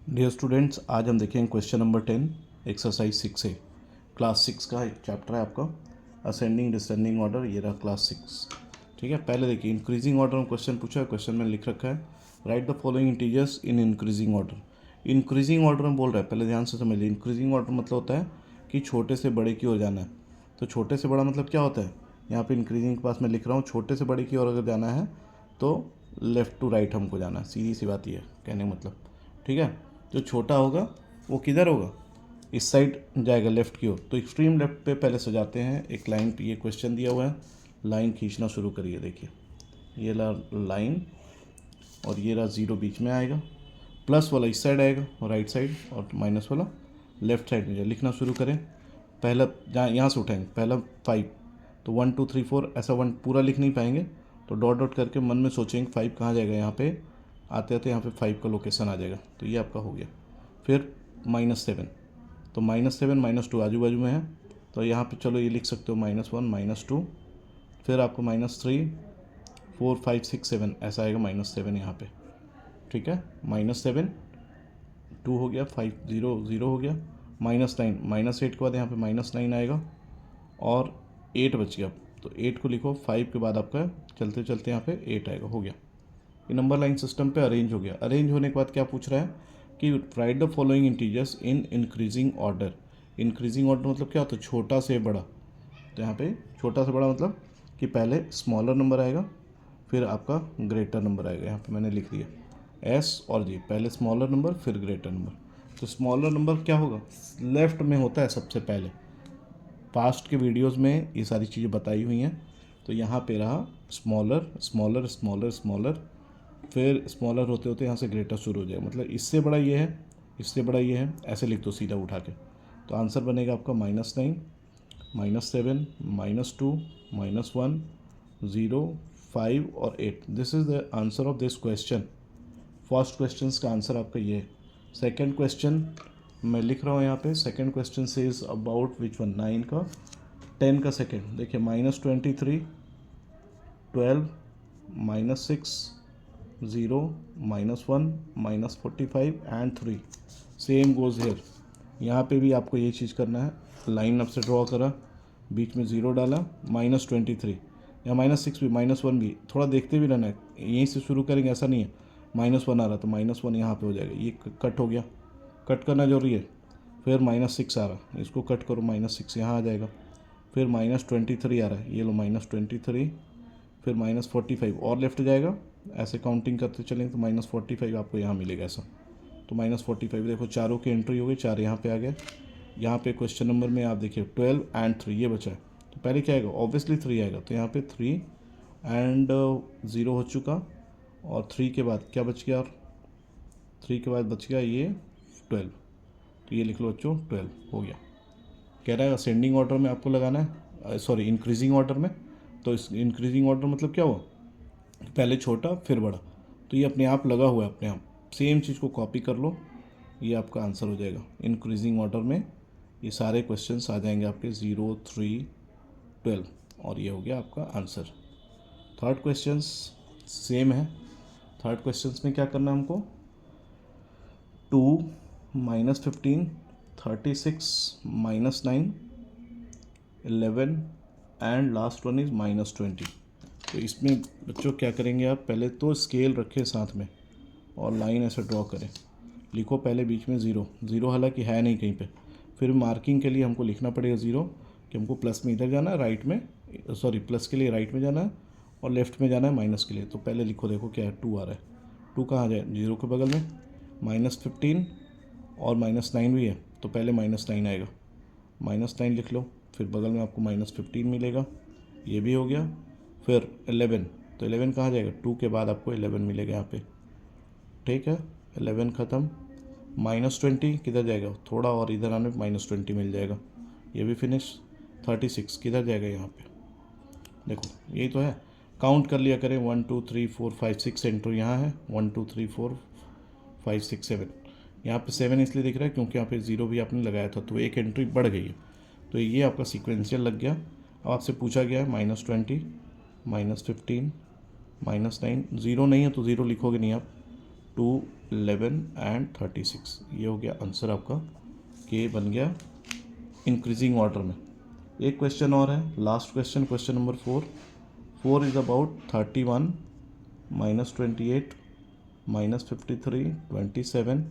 Dear students, आज हम देखेंगे क्वेश्चन नंबर 10 एक्सरसाइज 6 है। क्लास 6 का एक चैप्टर है आपका असेंडिंग डिसेंडिंग ऑर्डर। ये रहा क्लास 6। ठीक है, पहले देखिए इंक्रीजिंग ऑर्डर में क्वेश्चन पूछा है। क्वेश्चन में लिख रखा है right the following integers in increasing order. Increasing order में बोल रहा है, पहले ध्यान से समझ लीजिए। इंक्रीजिंग ऑर्डर मतलब होता है कि छोटे से बड़े की ओर जाना है। तो छोटे से बड़ा मतलब क्या होता है, यहाँ पे इंक्रीजिंग के पास मैं लिख रहा हूँ छोटे से बड़े की ओर अगर जाना है तो लेफ़्ट टू राइट हमको जाना है। सीधी सी बात ये है कहने का मतलब। ठीक है, जो छोटा होगा वो किधर होगा, इस साइड जाएगा लेफ़्ट की ओर। तो एक्सट्रीम लेफ़्ट पे पहले सजाते हैं एक लाइन। ये क्वेश्चन दिया हुआ है, लाइन खींचना शुरू करिए। देखिए ये लाइन और ये रहा ज़ीरो बीच में आएगा, प्लस वाला इस साइड आएगा और राइट साइड, और माइनस वाला लेफ़्ट साइड में जाए। लिखना शुरू करें। पहला जहाँ यहाँ से उठाएंगे, पहला 5, तो 1 2 3 4 ऐसा 1 पूरा लिख नहीं पाएंगे, तो डॉट डॉट करके मन में सोचेंगे 5 कहाँ जाएगा। यहाँ पे आते आते यहाँ पे 5 का लोकेशन आ जाएगा, तो ये आपका हो गया। फिर -7, तो -7 -2 आजू बाजू में है, तो यहाँ पे चलो ये लिख सकते हो -1 -2। फिर आपको -3 4 5 6 7 ऐसा आएगा -7 यहाँ पे। ठीक है, -7 2 हो गया, 5 0 0 हो गया, -9 -8 के बाद यहाँ पे -9 आएगा और 8 बच गया। तो 8 को लिखो, 5 के बाद आपका चलते चलते यहाँ पे 8 आएगा। हो गया, ये नंबर लाइन सिस्टम पे अरेंज हो गया। अरेंज होने के बाद क्या पूछ रहा है कि right the following integers in increasing order. Increasing order मतलब क्या होता है, छोटा से बड़ा। तो यहाँ पे छोटा से बड़ा मतलब कि पहले स्मॉलर नंबर आएगा फिर आपका ग्रेटर नंबर आएगा। यहाँ पे मैंने लिख दिया एस और जी, पहले स्मॉलर नंबर फिर ग्रेटर नंबर। तो स्मॉलर नंबर क्या होगा, लेफ्ट में होता है सबसे पहले। पास्ट के वीडियोस में ये सारी चीज़ें बताई हुई हैं। तो यहाँ पे रहा स्मॉलर स्मॉलर स्मॉलर स्मॉलर, फिर स्मॉलर होते होते यहाँ से ग्रेटर शुरू हो जाएगा। मतलब इससे बड़ा ये है, इससे बड़ा ये है, ऐसे लिख दो सीधा उठा के। तो आंसर बनेगा आपका -9 -7 -2 -1 0 5 और 8। This is the answer of this question. First question का आंसर आपका ये है। सेकेंड क्वेश्चन मैं लिख रहा हूँ यहाँ पे। सेकेंड क्वेश्चन से इज़ अबाउट विच वन, 9 का 10 का सेकेंड। देखिए -23 12 -6 0 -1 -45 एंड 3। Same goes hair. यहाँ पे भी आपको ये चीज़ करना है। लाइन आपसे ड्रॉ करा, बीच में 0 डाला, -23 या -6 भी -1 भी, थोड़ा देखते भी रहना है। यहीं से शुरू करेंगे ऐसा नहीं है -1 आ रहा तो -1 यहाँ पे हो जाएगा। ये कट हो गया, कट करना जरूरी है। फिर -6 आ रहा, इसको कट करो, -6 यहाँ आ जाएगा। फिर -23 आ रहा है, ये लो -23। फिर -45 और लेफ्ट जाएगा। ऐसे काउंटिंग करते चलेंगे तो -45 आपको यहाँ मिलेगा ऐसा। तो -45 देखो, चारों की एंट्री हो गई, 4 यहाँ पे आ गए। यहाँ पे क्वेश्चन नंबर में आप देखिए 12 एंड 3 ये बचा है। तो पहले क्या आएगा, ऑब्वियसली 3 आएगा। तो यहाँ पे 3 एंड 0 हो चुका, और 3 के बाद क्या बच गया, और 3 के बाद बच गया ये 12। तो ये लिख लो बच्चों, 12 हो गया। कह रहा है असेंडिंग ऑर्डर में आपको लगाना है, सॉरी इंक्रीजिंग ऑर्डर में। तो इस इंक्रीजिंग ऑर्डर मतलब क्या हुआ, पहले छोटा फिर बड़ा। तो ये अपने आप लगा हुआ है, अपने आप। सेम चीज़ को कॉपी कर लो, ये आपका आंसर हो जाएगा। इंक्रीजिंग ऑर्डर में ये सारे क्वेश्चंस आ जाएंगे आपके 0 3 12, और ये हो गया आपका आंसर। थर्ड क्वेश्चंस सेम है। थर्ड क्वेश्चंस में क्या करना है हमको, 2 -15 36 -9 11 एंड लास्ट वन इज़ -20। तो इसमें बच्चों क्या करेंगे आप, पहले तो स्केल रखें साथ में और लाइन ऐसे ड्रॉ करें। लिखो पहले बीच में 0 0, हालांकि है नहीं कहीं पे। फिर मार्किंग के लिए हमको लिखना पड़ेगा 0 कि हमको प्लस में इधर जाना है, राइट में, सॉरी प्लस के लिए राइट में जाना है और लेफ्ट में जाना है माइनस के लिए। तो पहले लिखो, देखो क्या है, 2 आ रहा है। 2 कहाँ जाए, 0 के बगल में, -15 और -9 भी है, तो पहले -9 आएगा। -9 लिख लो, फिर बगल में आपको -15 मिलेगा, ये भी हो गया। फिर 11, तो 11 कहाँ जाएगा, 2 के बाद आपको 11 मिलेगा यहाँ पे। ठीक है, 11 ख़त्म। -20 किधर जाएगा, थोड़ा और इधर आने -20 मिल जाएगा, ये भी फिनिश। 36 किधर जाएगा, यहाँ पे देखो, यही तो है। काउंट कर लिया करें, 1 2 3 4 5 6 एंट्री यहाँ है, 1 2 3 4 5 6 7। यहाँ पे 7 इसलिए दिख रहा है क्योंकि यहाँ पे 0 भी आपने लगाया था, तो एक एंट्री बढ़ गई है। तो ये आपका सीक्वेंशियल लग गया। अब आपसे पूछा गया है -20 -15 -9, 0 नहीं है तो 0 लिखोगे नहीं आप। 2, 11 एंड 36। ये हो गया आंसर आपका, के बन गया इंक्रीजिंग ऑर्डर में। एक क्वेश्चन और है, last question, question number 4। 4 is about 31 minus 28 minus 53 27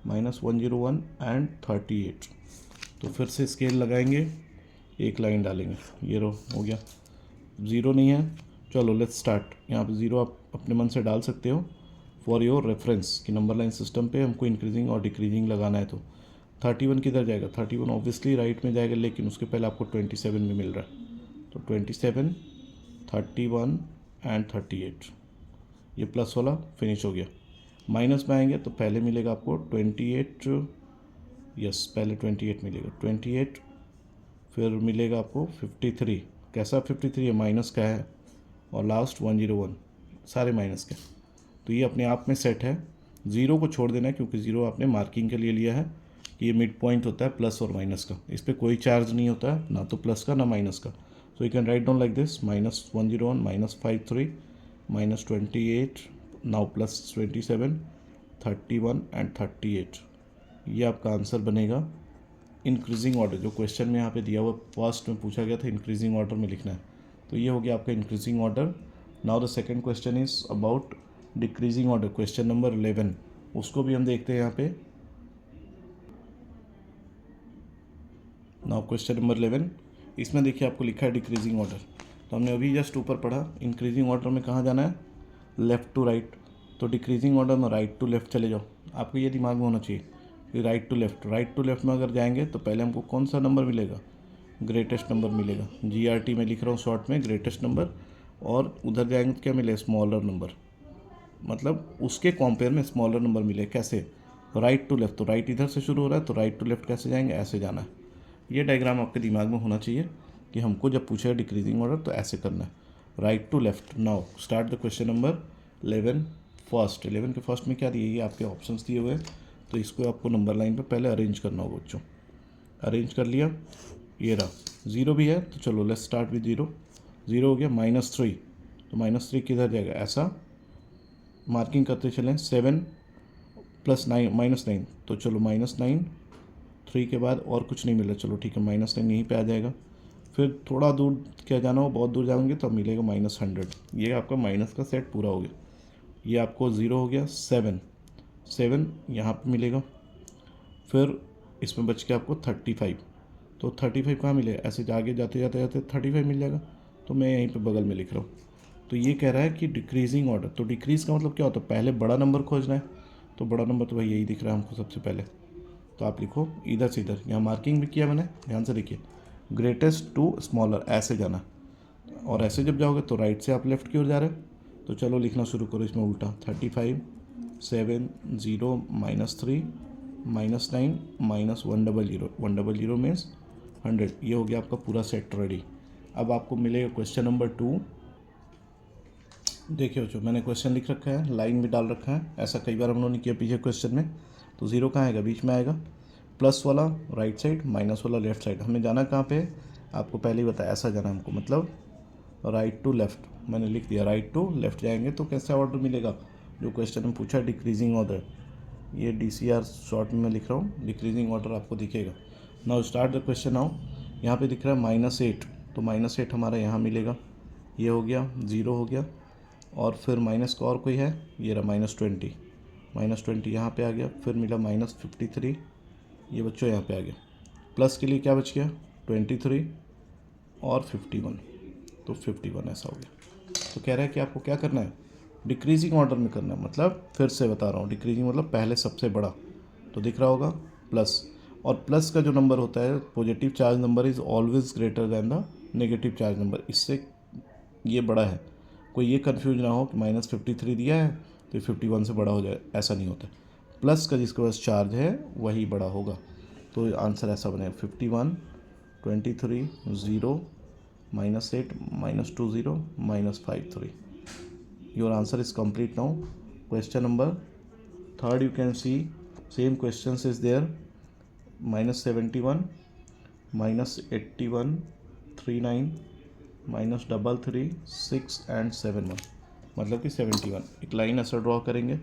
minus 101 and 38। तो फिर से स्केल लगाएंगे, एक लाइन डालेंगे, ये रो हो गया। ज़ीरो नहीं है, चलो लेट्स स्टार्ट। यहाँ पे ज़ीरो आप अपने मन से डाल सकते हो फॉर योर रेफरेंस कि नंबर लाइन सिस्टम पे हमको इंक्रीजिंग और डिक्रीजिंग लगाना है। तो 31 किधर जाएगा, 31 ऑब्वियसली राइट में जाएगा, लेकिन उसके पहले आपको 27 भी मिल रहा है। तो 27, 31 एंड 38, ये प्लस वाला फिनिश हो गया। माइनस में आएंगे तो पहले मिलेगा आपको 28, यस पहले 28 मिलेगा, 28, फिर मिलेगा आपको 53। कैसा 53 है, माइनस का है, और लास्ट 101, सारे माइनस के। तो ये अपने आप में सेट है। ज़ीरो को छोड़ देना है क्योंकि ज़ीरो आपने मार्किंग के लिए लिया है कि ये मिड पॉइंट होता है प्लस और माइनस का, इस पर कोई चार्ज नहीं होता है, ना तो प्लस का ना माइनस का। So you can write down like this, minus 101 minus 53 minus 28 now plus 27 31 and 38। ये आपका आंसर बनेगा इंक्रीजिंग ऑर्डर। जो क्वेश्चन में यहाँ पे दिया हुआ फर्स्ट में पूछा गया था इंक्रीजिंग ऑर्डर में लिखना है, तो ये हो गया आपका increasing order. Now the second question is about decreasing order, question number 11, उसको भी हम देखते हैं यहाँ पे। नाउ क्वेश्चन नंबर 11, इसमें देखिए आपको लिखा है डिक्रीजिंग ऑर्डर। तो हमने अभी जस्ट ऊपर पढ़ा इंक्रीजिंग ऑर्डर में कहाँ जाना है, लेफ़्ट टू राइट। तो डिक्रीजिंग ऑर्डर में राइट टू लेफ़्ट चले जाओ। आपको ये दिमाग में होना चाहिए कि राइट टू लेफ़्ट में अगर जाएंगे तो पहले हमको कौन सा नंबर मिलेगा, ग्रेटेस्ट नंबर मिलेगा। GRT में लिख रहा हूँ शॉर्ट में, ग्रेटेस्ट नंबर। और उधर जाएंगे तो क्या मिले, स्मॉलर नंबर, मतलब उसके कंपेयर में स्मॉलर नंबर मिले। कैसे, राइट टू लेफ़्ट, तो राइट इधर से शुरू हो रहा है, तो राइट टू लेफ़्ट कैसे जाएंगे, ऐसे जाना है। ये डायग्राम आपके दिमाग में होना चाहिए कि हमको जब पूछा है डिक्रीजिंग ऑर्डर तो ऐसे करना है, right to left. Now start the question number 11 first. 11 के फर्स्ट में क्या दिए, ये आपके ऑप्शंस दिए हुए हैं, तो इसको आपको नंबर लाइन पे पहले अरेंज करना होगा बच्चों। अरेंज कर लिया, ये रहा। ज़ीरो भी है तो चलो let's start with zero. Zero हो गया, -3, तो -3 किधर जाएगा, ऐसा मार्किंग करते चलें। 7 + 9 -9, तो चलो -9, 3 के बाद और कुछ नहीं मिला, चलो ठीक है -9 यहीं पे आ जाएगा। फिर थोड़ा दूर क्या जाना हो, बहुत दूर जाएंगे तो मिलेगा -100। ये आपका माइनस का सेट पूरा हो गया। ये आपको 0 हो गया, 7 यहाँ पे मिलेगा। फिर इसमें बच के आपको 35, तो 35 कहाँ मिले, ऐसे आगे जाते जाते जाते 35 मिल जाएगा, तो मैं यहीं पे बगल में लिख रहा हूँ। तो ये कह रहा है कि डिक्रीजिंग ऑर्डर, तो डिक्रीज़ का मतलब क्या होता है, पहले बड़ा नंबर खोजना है। तो बड़ा नंबर तो भाई यही दिख रहा है हमको सबसे पहले, तो आप लिखो इधर से इधर, यहाँ मार्किंग भी किया मैंने, ध्यान से देखिए, ग्रेटेस्ट टू स्मॉलर ऐसे जाना। और ऐसे जब जाओगे तो राइट से आप लेफ़्ट की ओर जा रहे हो, तो चलो लिखना शुरू करो इसमें उल्टा। 35, 7, 0, -3, -9, -100, 100 मीन्स 100। ये हो गया आपका पूरा सेट रेडी। अब आपको मिलेगा क्वेश्चन नंबर 2। देखिए जो मैंने क्वेश्चन लिख रखा है, लाइन भी डाल रखा है, ऐसा कई बार हम लोगों ने किया पीछे क्वेश्चन में। तो ज़ीरो कहाँ आएगा, बीच में आएगा, प्लस वाला राइट साइड, माइनस वाला लेफ्ट साइड। हमें जाना कहाँ पे, आपको पहले ही बताया, ऐसा जाना हमको, मतलब राइट टू लेफ़्ट। मैंने लिख दिया राइट टू लेफ़्ट जाएंगे तो कैसा ऑर्डर मिलेगा, जो क्वेश्चन में पूछा डिक्रीजिंग ऑर्डर। ये DCR शॉर्ट में मैं लिख रहा हूँ, डिक्रीजिंग ऑर्डर आपको दिखेगा। Now start the question. Now यहाँ पे दिख रहा है -8, तो -8 हमारा यहाँ मिलेगा, ये हो गया, 0 हो गया। और फिर माइनस का और कोई है, ये रहा -20, -20 यहाँ पे आ गया। फिर मिला -53, ये बच्चों यहाँ पे आ गया। प्लस के लिए क्या बच गया, 23 और 51, तो 51 ऐसा हो गया। तो कह रहा है कि आपको क्या करना है, डिक्रीजिंग ऑर्डर में करना है। मतलब फिर से बता रहा हूँ, डिक्रीजिंग मतलब पहले सबसे बड़ा, तो दिख रहा होगा प्लस। और प्लस का जो नंबर होता है, positive charge number is always greater than the negative charge number, इससे ये बड़ा है। कोई ये कन्फ्यूज ना हो कि -53 दिया है तो 51 से बड़ा हो जाए, ऐसा नहीं होता। प्लस का जिसके पास चार्ज है वही बड़ा होगा, तो आंसर ऐसा बनेगा 51, 23, 0, -8, -20, -53। Your answer is complete now. Question number 3 you can see same question is there, -71, -81, 39, -33, 6 and 71, मतलब कि 71। एक लाइन ऐसा ड्रॉ करेंगे,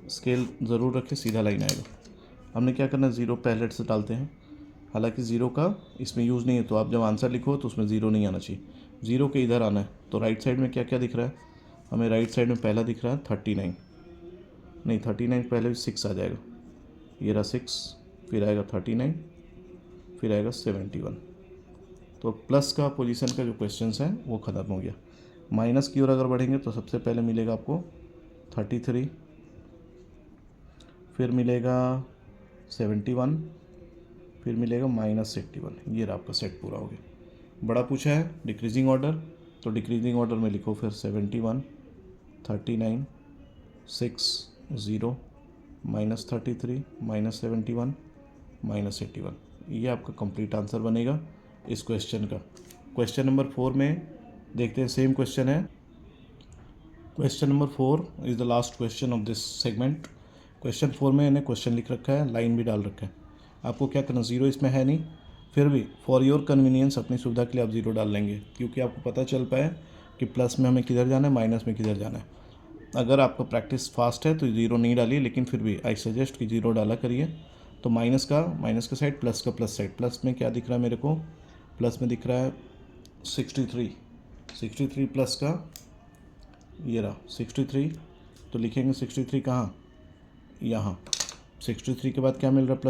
स्केल ज़रूर रखें, सीधा लाइन आएगा। हमने क्या करना है, ज़ीरो पहले से डालते हैं। हालांकि ज़ीरो का इसमें यूज़ नहीं है, तो आप जब आंसर लिखो तो उसमें ज़ीरो नहीं आना चाहिए, ज़ीरो के इधर आना है। तो राइट साइड में क्या क्या दिख रहा है हमें, राइट साइड में पहला दिख रहा है 39, नहीं 39 पहले 6 आ जाएगा, ये रहा 6, फिर आएगा 39, फिर आएगा 71। तो प्लस का पोजीशन का जो क्वेश्चन है वो ख़त्म हो गया। माइनस की ओर अगर बढ़ेंगे तो सबसे पहले मिलेगा आपको 33, फिर मिलेगा 71, फिर मिलेगा -81। ये रहा आपका सेट पूरा हो गया। बड़ा पूछा है डिक्रीजिंग ऑर्डर, तो डिक्रीजिंग ऑर्डर में लिखो फिर 71, 39, 6, 0, -33, -71, -81। ये आपका कंप्लीट आंसर बनेगा इस क्वेश्चन का। क्वेश्चन नंबर 4 में देखते हैं, सेम क्वेश्चन है। Question number 4 is the last question of this segment. Question 4 में इन्हें क्वेश्चन लिख रखा है, लाइन भी डाल रखा है। आपको क्या करना, ज़ीरो इसमें है नहीं, फिर भी फॉर योर कन्वीनियंस, अपनी सुविधा के लिए आप ज़ीरो डाल लेंगे, क्योंकि आपको पता चल पाए कि प्लस में हमें किधर जाना है, माइनस में किधर जाना है। अगर आपका प्रैक्टिस फास्ट है तो ज़ीरो नहीं डालिए, लेकिन फिर भी आई सजेस्ट कि ज़ीरो डाला करिए। तो माइनस का साइड, प्लस का प्लस साइड। प्लस में क्या दिख रहा है मेरे को, प्लस में दिख रहा है 63 प्लस का ये रहा 63, तो लिखेंगे 63 कहाँ, यहाँ। 63 के बाद क्या मिल रहा है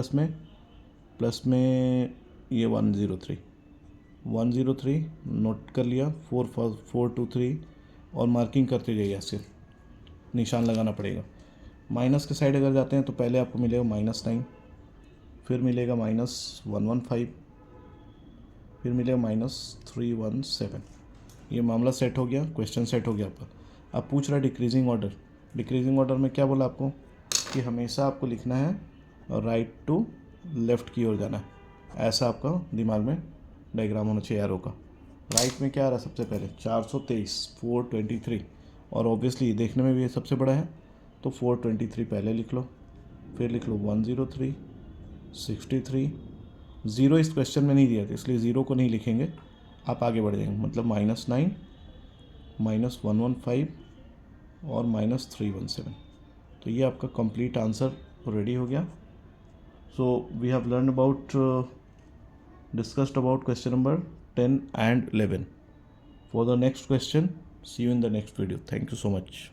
प्लस में ये 103 नोट कर लिया, 423 और मार्किंग करते जाइए, ऐसे निशान लगाना पड़ेगा। माइनस के साइड अगर जाते हैं तो पहले आपको मिलेगा -9, फिर मिलेगा -115, फिर मिलेगा -317। ये मामला सेट हो गया, क्वेश्चन सेट हो गया आपका। अब पूछ रहा है डिक्रीजिंग ऑर्डर। डिक्रीजिंग ऑर्डर में क्या बोला आपको कि हमेशा आपको लिखना है राइट टू लेफ़्ट की ओर जाना है, ऐसा आपका दिमाग में डायग्राम होना चाहिए एरो का। राइट में क्या आ रहा है सबसे पहले 423, 423, और ऑब्वियसली देखने में भी ये सबसे बड़ा है, तो 423 पहले लिख लो, फिर लिख लो 103, 63। ज़ीरो इस क्वेश्चन में नहीं दिया था, इसलिए ज़ीरो को नहीं लिखेंगे, आप आगे बढ़ जाएंगे। मतलब -9, -115 और -317। तो ये आपका कंप्लीट आंसर रेडी हो गया। So we have learn about discussed about question number 10 and 11. For the next question, see you in the next video. Thank you so much.